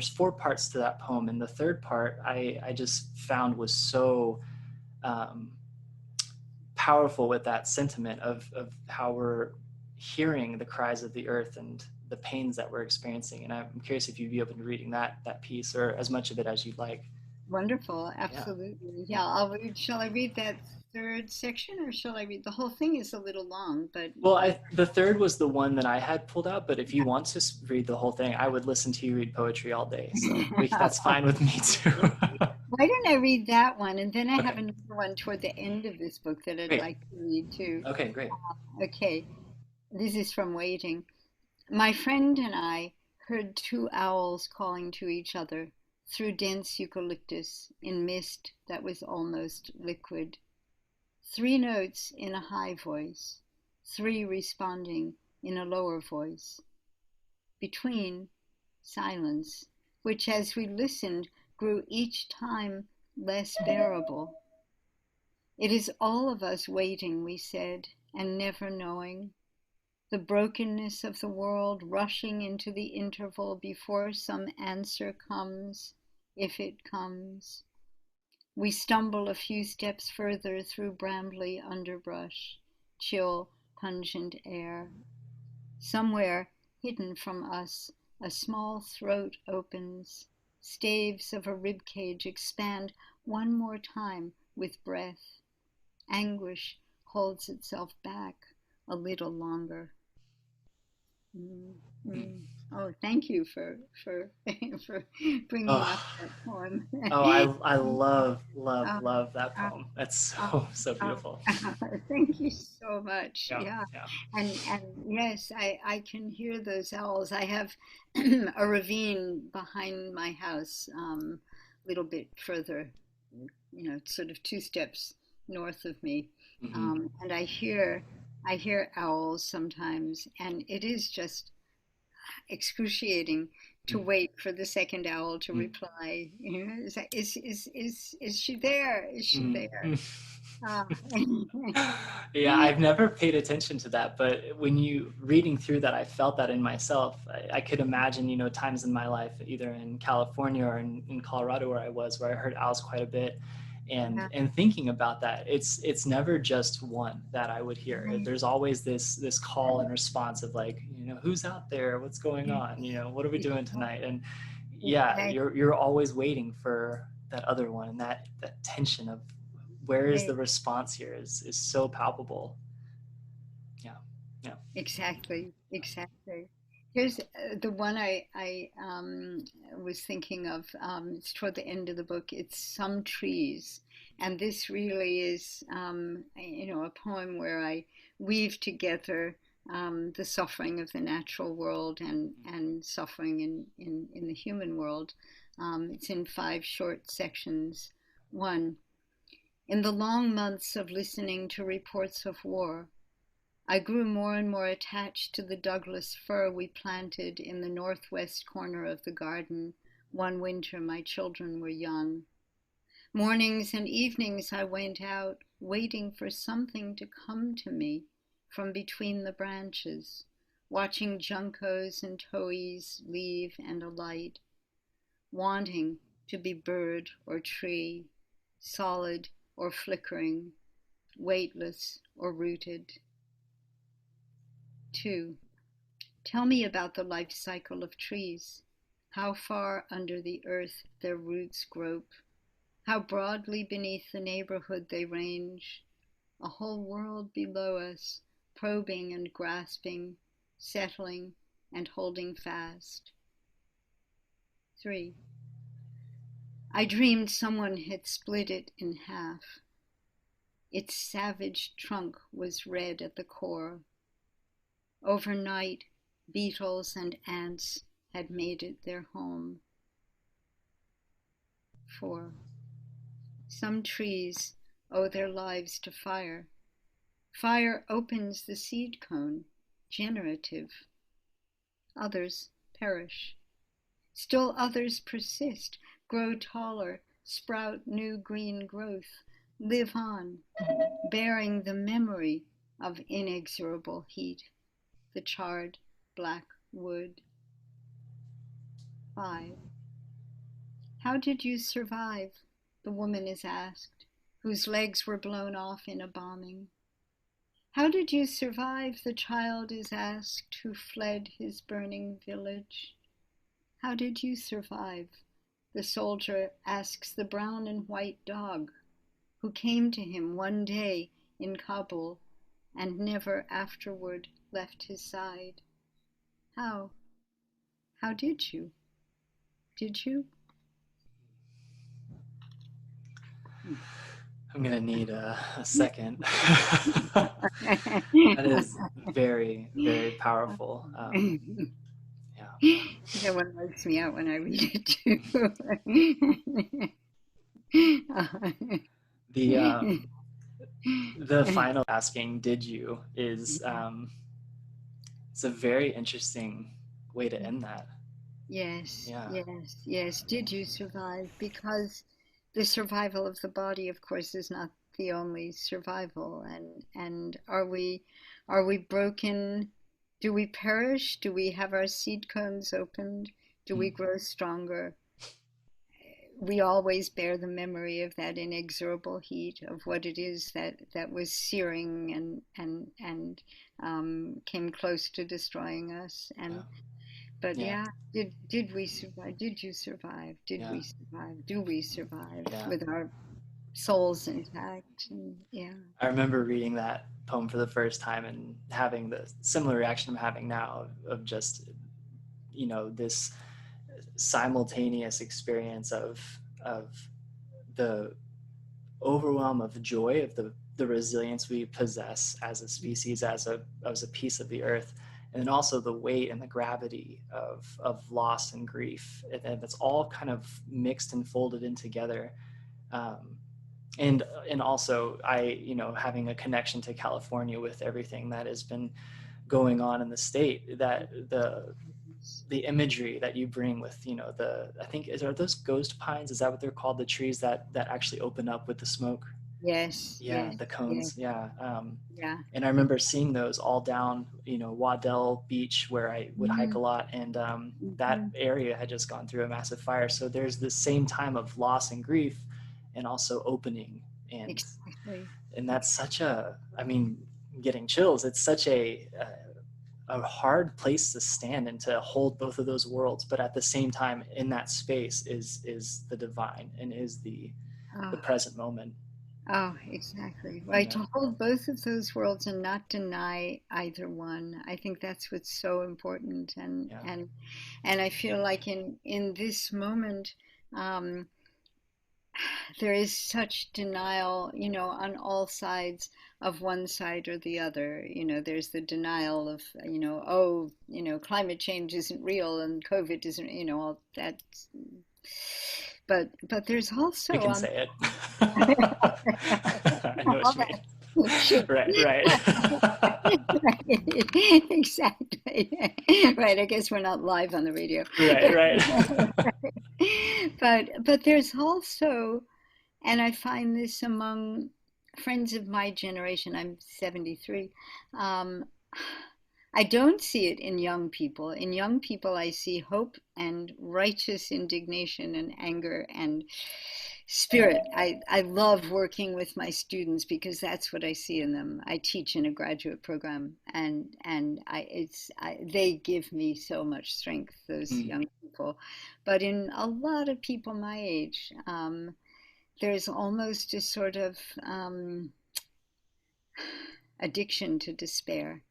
four parts to that poem, and the third part I just found was so um, powerful with that sentiment of how we're hearing the cries of the earth and the pains that we're experiencing. And I'm curious if you'd be open to reading that piece or as much of it as you'd like. wonderful, Yeah, absolutely. yeah. Yeah, I'll read. Shall I read that third section, or shall I read the whole thing? Is a little long, Well, but the third was the one that I had pulled out, but if you want to read the whole thing, I would listen to you read poetry all day. So that's fine with me too. why don't I read that one, and then I have Okay, another one toward the end of this book that I'd great. like to read too. Okay, great. Okay, this is from Waiting. My friend and I heard two owls calling to each other through dense eucalyptus in mist that was almost liquid. Three notes in a high voice, three responding in a lower voice. Between, silence, which as we listened grew each time less bearable. It is all of us waiting, we said, and never knowing. The brokenness of the world rushing into the interval before some answer comes, if it comes. We stumble a few steps further through brambly underbrush, chill, pungent air. Somewhere, hidden from us, a small throat opens. Staves of a rib cage expand one more time with breath. Anguish holds itself back a little longer. Oh, thank you for for bringing up Oh, that poem. oh, I love, love, uh, love that uh, poem. That's uh, so uh, beautiful. Thank you so much. Yeah, Yeah, yeah. and yes, I can hear those owls. I have a ravine behind my house, a little bit further, sort of two steps north of me, Hmm. and I hear owls sometimes, and it is just excruciating to wait for the second owl to reply. Is she there? Is she there? Mm-hmm. Ah. Yeah, I've never paid attention to that, but when you reading through that, I felt that in myself. I could imagine, times in my life, either in California or in Colorado where I heard owls quite a bit, and Yeah, and thinking about that, it's never just one that I would hear. right. There's always this call and response of like, who's out there, what's going on, what are we doing tonight, and yeah, Exactly. you're always waiting for that other one, and that tension of where is the response here is so palpable. Yeah, yeah. Exactly, exactly. Here's the one I was thinking of. It's toward the end of the book. It's Some Trees, and this really is, a poem where I weave together the suffering of the natural world and suffering in the human world. It's in five short sections. One, in the long months of listening to reports of war, I grew more and more attached to the Douglas fir we planted in the northwest corner of the garden one winter my children were young. Mornings and evenings I went out, waiting for something to come to me from between the branches, watching juncos and towhees leave and alight, wanting to be bird or tree, solid or flickering, weightless or rooted. 2. Tell me about the life cycle of trees. How far under the earth their roots grope, how broadly beneath the neighborhood they range, a whole world below us, probing and grasping, settling and holding fast. 3. I dreamed someone had split it in half. Its savage trunk was red at the core. Overnight, beetles and ants had made it their home. 4. Some trees owe their lives to fire. Fire opens the seed cone, generative. Others perish. Still others persist, grow taller, sprout new green growth, live on, bearing the memory of inexorable heat, the charred black wood. 5. How did you survive? The woman is asked, whose legs were blown off in a bombing. How did you survive? The child is asked, who fled his burning village. How did you survive? The soldier asks the brown and white dog, who came to him one day in Kabul and never afterward left his side. How? How did you? Did you? I'm gonna need a second. That is very, very powerful. Yeah. That one likes me out when I read it too. The the final asking, did you, is It's a very interesting way to end that. Yes, Yeah. yes, yes. Did you survive? Because the survival of the body, of course, is not the only survival. And are we broken? Do we perish? Do we have our seed cones opened? Do we Mm. grow stronger? We always bear the memory of that inexorable heat of what it is that was searing and came close to destroying us. Yeah. But Yeah. yeah, did we survive? Did you survive? Did Yeah. we survive? Do we survive Yeah. with our souls intact? And yeah. I remember reading that poem for the first time and having the similar reaction I'm having now of just, this simultaneous experience of the overwhelm of joy of the resilience we possess as a species, as a piece of the earth, and then also the weight and the gravity of loss and grief, and it's all kind of mixed and folded in together. um, and also having a connection to California with everything that has been going on in the state, that the imagery that you bring with I think are those ghost pines, is that what they're called, the trees that actually open up with the smoke? Yes, Yeah, yes, the yes, cones. Yeah. yeah. And I remember seeing those all down Waddell Beach, where I would hike Mm-hmm, a lot, and that mm-hmm. area had just gone through a massive fire, so there's this same time of loss and grief and also opening, and Exactly. that's such a, I mean, getting chills. It's such a hard place to stand and to hold both of those worlds, but at the same time, in that space is the divine and is the Oh, present moment. oh, exactly. Right. Yeah, To hold both of those worlds and not deny either one. I think that's what's so important. yeah, And I feel like in this moment, um, there is such denial, on all sides of one side or the other. There's the denial of, oh, climate change isn't real and COVID isn't, all that. But there's we also can say it. I know what all you mean. that shit. Right, right. Right. Exactly. Right. I guess we're not live on the radio. Right, right. But there's also, and I find this among friends of my generation, I'm 73. Um, I don't see it in young people. In young people, I see hope and righteous indignation and anger and spirit. I love working with my students because that's what I see in them. I teach in a graduate program, and they give me so much strength, those Mm, young people. But in a lot of people my age, there's almost a sort of addiction to despair.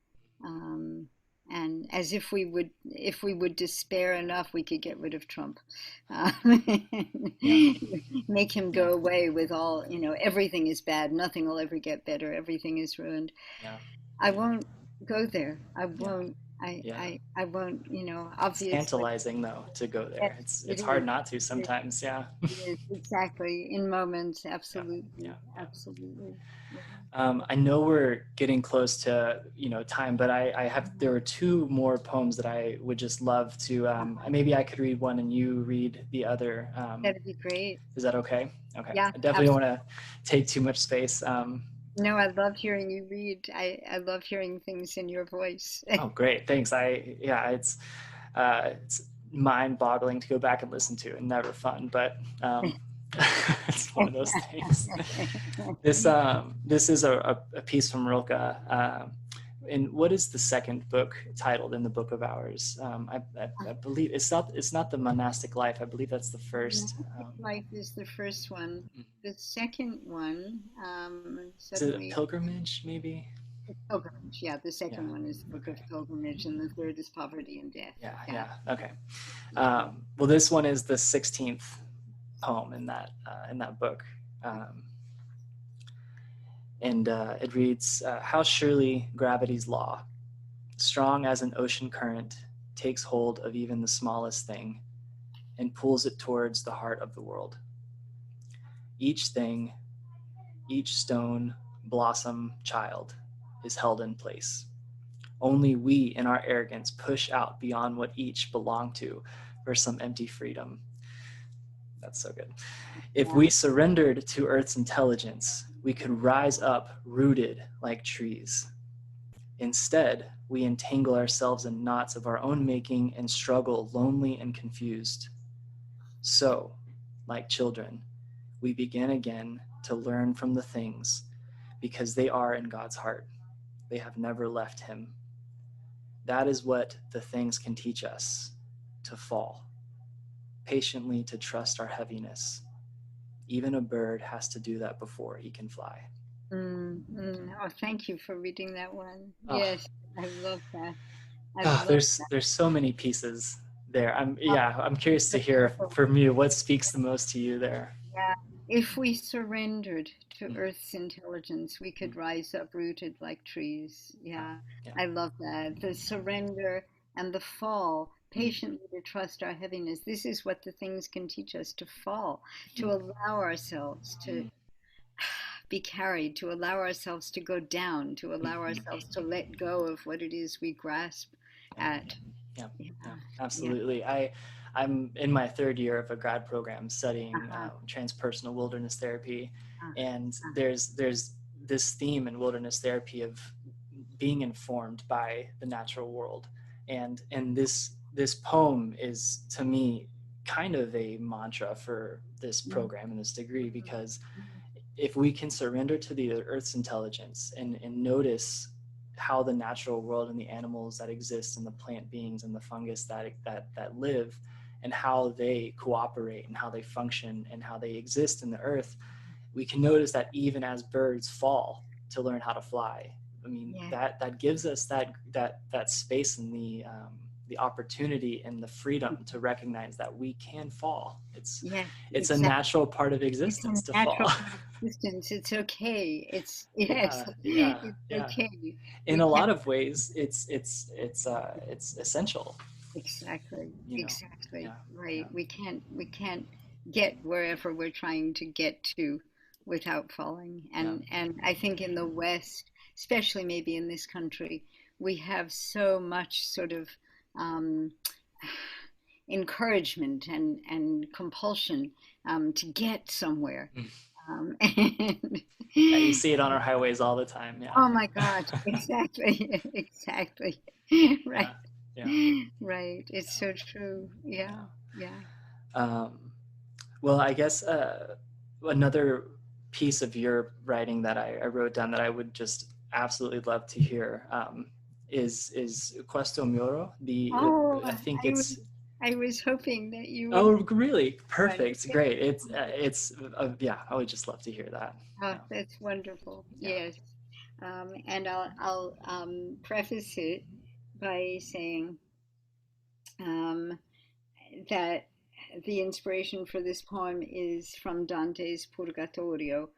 Um, and as if we would despair enough, we could get rid of Trump, yeah, make him yeah, go away with all, everything is bad, nothing will ever get better, everything is ruined. yeah, I yeah, won't go there. I yeah, won't. yeah. I won't. It's Obviously, tantalizing though to go there. yes, It's it it's hard is. not to It is. sometimes. Yeah. It is exactly in moments. Yeah, yeah, Absolutely, yeah. absolutely. Yeah. I know we're getting close to time, but I have there were two more poems that I would just love to. Maybe I could read one and you read the other. That'd be great. Is that okay? Okay. Yeah, I definitely don't absolutely. want to take too much space. No, I love hearing you read. I love hearing things in your voice. Oh, great. Thanks. It's mind-boggling to go back and listen to, and never fun, but it's one of those things. This is a piece from Rilke. And what is the second book titled in the Book of Hours? I believe it's not the monastic life. I believe that's the first. Monastic Life is the first one. The second one, Is it a suddenly, pilgrimage? Maybe. Pilgrimage. Yeah, the Yeah. second one is the Book of Okay. Pilgrimage, and the third is Poverty and Death. Yeah. Yeah. Yeah. Okay. Well, this one is the 16th poem in that book. Um, and it reads, how surely gravity's law, strong as an ocean current, takes hold of even the smallest thing and pulls it towards the heart of the world. Each thing, each stone, blossom, child is held in place, Only we, in our arrogance, push out beyond what each belonged to for some empty freedom. That's so good. If we surrendered to Earth's intelligence, we could rise up rooted like trees. Instead, we entangle ourselves in knots of our own making and struggle lonely and confused. So, like children, we begin again to learn from the things because they are in God's heart. They have never left him. That is what the things can teach us, to fall, patiently to trust our heaviness. Even a bird has to do that before he can fly. Oh, thank you for reading that one. Oh. Yes, I love that. There's so many pieces there. I'm curious to hear from you what speaks the most to you there. Yeah, if we surrendered to Earth's intelligence, we could rise up rooted like trees. Yeah, I love that. The surrender and the fall, patiently to trust our heaviness. This is what the things can teach us, to fall, to allow ourselves to be carried, to allow ourselves to go down, to allow ourselves to let go of what it is we grasp at. Yeah, absolutely. I'm in my third year of a grad program studying transpersonal wilderness therapy, and there's this theme in wilderness therapy of being informed by the natural world, and this poem is, to me, kind of a mantra for this program and this degree, because if we can surrender to the Earth's intelligence and notice how the natural world and the animals that exist and the plant beings and the fungus that live and how they cooperate and how they function and how they exist in the earth, we can notice that even as birds fall to learn how to fly, I mean, that gives us that space and the opportunity and the freedom to recognize that we can fall. It's a natural part of existence to fall. It's okay. It's okay. In a lot of ways, it's essential. Exactly. Right. We can't get wherever we're trying to get to without falling. And I think in the West, especially maybe in this country, we have so much sort of encouragement and compulsion to get somewhere. And you see it on our highways all the time. Oh my God! Exactly. Right. Right. It's so true. Yeah. Well, I guess another piece of your writing that I wrote down that I would just absolutely love to hear is Questo Muro. I was hoping that you would. Oh, really? Perfect. Great. It's I would just love to hear that. Oh, that's wonderful. Yes. And I'll preface it by saying that the inspiration for this poem is from Dante's Purgatorio.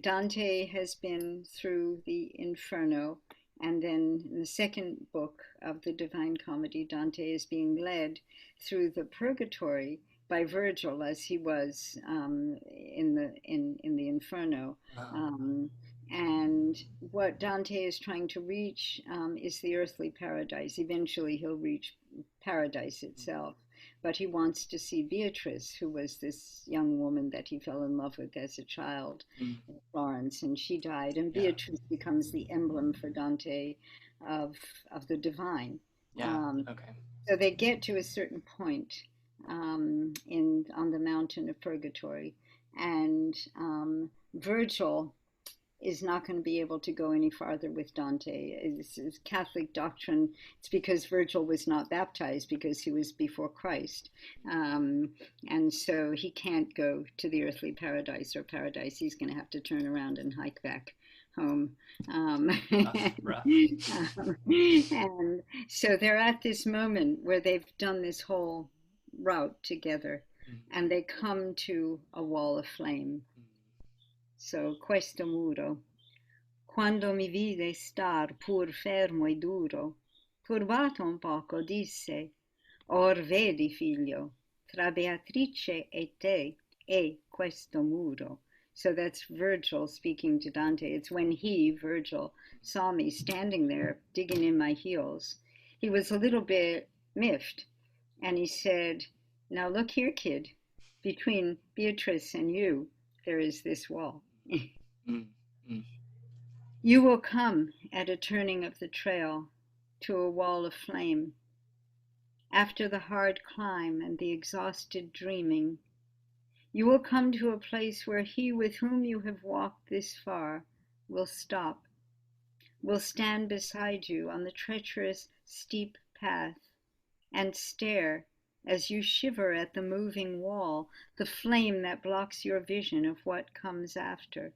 Dante has been through the Inferno, and then in the second book of the Divine Comedy, Dante is being led through the Purgatory by Virgil, as he was in the Inferno. And what Dante is trying to reach is the earthly paradise. Eventually, he'll reach paradise itself. But he wants to see Beatrice, who was this young woman that he fell in love with as a child in Florence, and she died. And Beatrice becomes the emblem for Dante of the divine. So they get to a certain point on the mountain of Purgatory, and Virgil is not going to be able to go any farther with Dante. It's Catholic doctrine. It's because Virgil was not baptized because he was before Christ. And so he can't go to the earthly paradise or paradise. He's going to have to turn around and hike back home. And so they're at this moment where they've done this whole route together, and they come to a wall of flame. So, questo muro, quando mi vide star pur fermo e duro, turbato un poco, disse, or vedi, figlio, tra Beatrice e te è questo muro, So that's Virgil speaking to Dante. It's when he, Virgil, saw me standing there digging in my heels. He was a little bit miffed, and he said, "Now look here, kid. Between Beatrice and you, there is this wall." Mm, mm, You will come at a turning of the trail to a wall of flame. After the hard climb and the exhausted dreaming, you will come to a place where he with whom you have walked this far will stop, will stand beside you on the treacherous, steep path and stare as you shiver at the moving wall, the flame that blocks your vision of what comes after.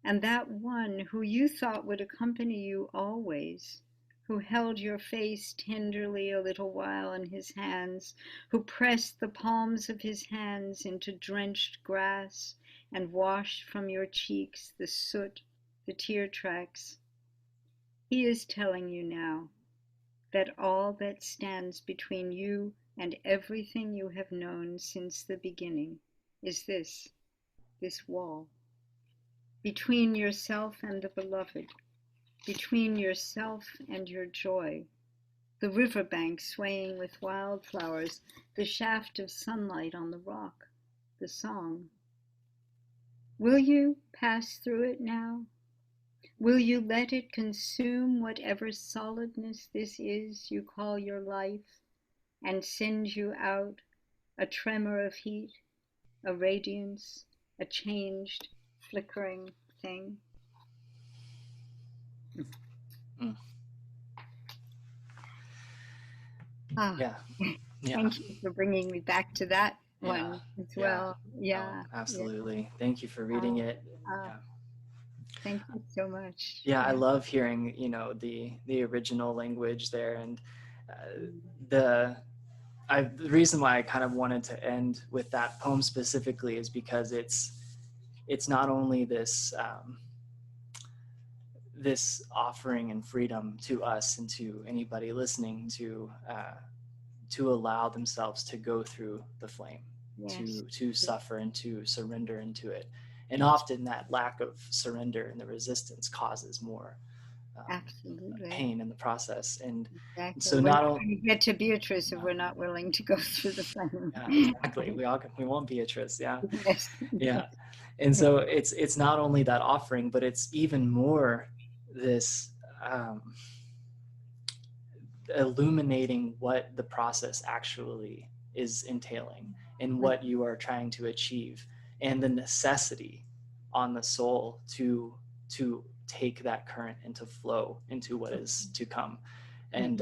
And that one who you thought would accompany you always, who held your face tenderly a little while in his hands, who pressed the palms of his hands into drenched grass and washed from your cheeks the soot, the tear tracks. He is telling you now that all that stands between you and everything you have known since the beginning is this wall. Between yourself and the beloved, between yourself and your joy, the riverbank swaying with wildflowers, the shaft of sunlight on the rock, the song. Will you pass through it now? Will you let it consume whatever solidness this is you call your life, and send you out a tremor of heat, a radiance, a changed, flickering thing? mm. Ah, Yeah, yeah, thank you for bringing me back to that yeah, one as yeah. well. No, Yeah, yeah. absolutely. Thank you for reading Uh, it. uh, Yeah. Thank you so much. Yeah, I Yeah. love hearing, the original language there, and uh, Mm. the the reason why I kind of wanted to end with that poem specifically is because it's not only this offering and freedom to us and to anybody listening to allow themselves to go through the flame, Yes. to Yes. suffer and to surrender into it. And Yes. often that lack of surrender and the resistance causes more Absolutely. pain in the process. And Exactly. so We're not not only, going to get to Beatrice if we're not willing to go through the flame. yeah, exactly. We want Beatrice. Yeah. Yes. Yeah. And so it's not only that offering, but it's even more this um, illuminating what the process actually is entailing and what you are trying to achieve, and the necessity on the soul to take that current and to flow into what is to come. And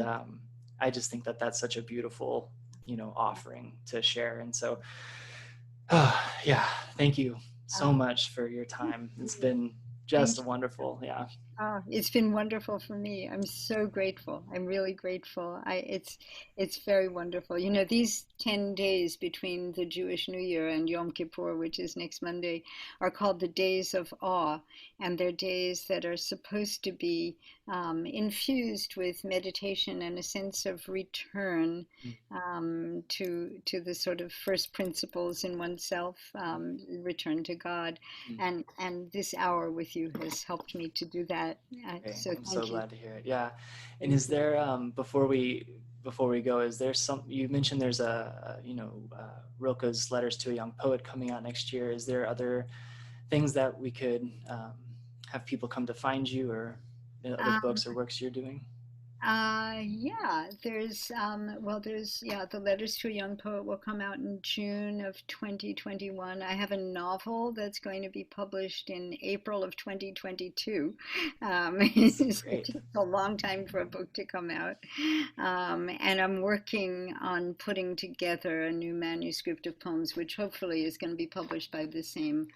I just think that that's such a beautiful offering to share. And so yeah, thank you so Uh, much for your time. It's been Thank just wonderful. Yeah. Oh, it's been wonderful for me. I'm so grateful. I'm really grateful. It's very wonderful. You know, these 10 days between the Jewish New Year and Yom Kippur, which is next Monday, are called the days of awe, and they're days that are supposed to be infused with meditation and a sense of return to the sort of first principles in oneself, return to God, and this hour with you has helped me to do that. Okay, So I'm so thank you. glad to hear it. Yeah. And Thank is you. there before we go, is there you mentioned there's Rilke's Letters to a Young Poet coming out next year. Is there other things that we could have people come to find you, or other Um, books or works you're doing? yeah, the Letters to a Young Poet will come out in June of 2021. I have a novel that's going to be published in April of 2022. It Great. takes a long time for a book to come out. And I'm working on putting together a new manuscript of poems, which hopefully is going to be published by the same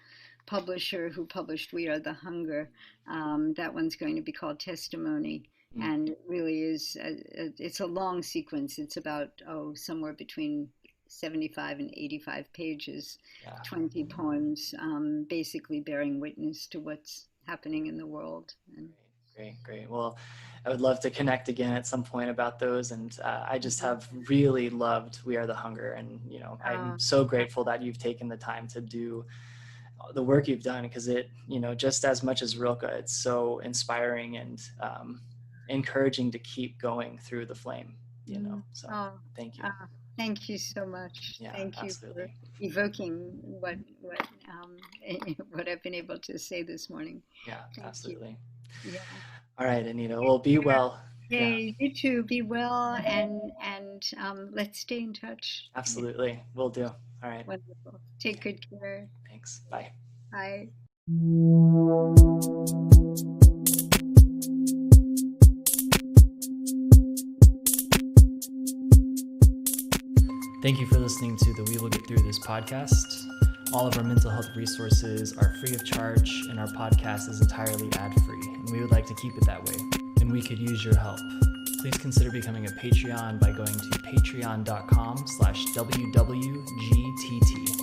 publisher who published We Are the Hunger. That one's going to be called Testimony, and it really is it's a long sequence. It's about somewhere between 75 and 85 pages, Yeah. 20 poems, basically bearing witness to what's happening in the world. And Great. Well, I would love to connect again at some point about those. And I just have really loved We Are the Hunger. And, I'm so grateful that you've taken the time to do the work you've done, because it, just as much as Rilke, it's so inspiring and encouraging to keep going through the flame, so thank you. Thank you so much. Yeah, thank you absolutely. for evoking what I've been able to say this morning. Yeah, Thank absolutely. You. Yeah. All right, Anita, well, be well. Hey, you too. Be well, and let's stay in touch. Absolutely. Will do. All right. Wonderful. Take good care. Thanks. Bye. Bye. Thank you for listening to the We Will Get Through This podcast. All of our mental health resources are free of charge, and our podcast is entirely ad-free, and we would like to keep it that way, and we could use your help. Please consider becoming a Patreon by going to patreon.com/WWGTT.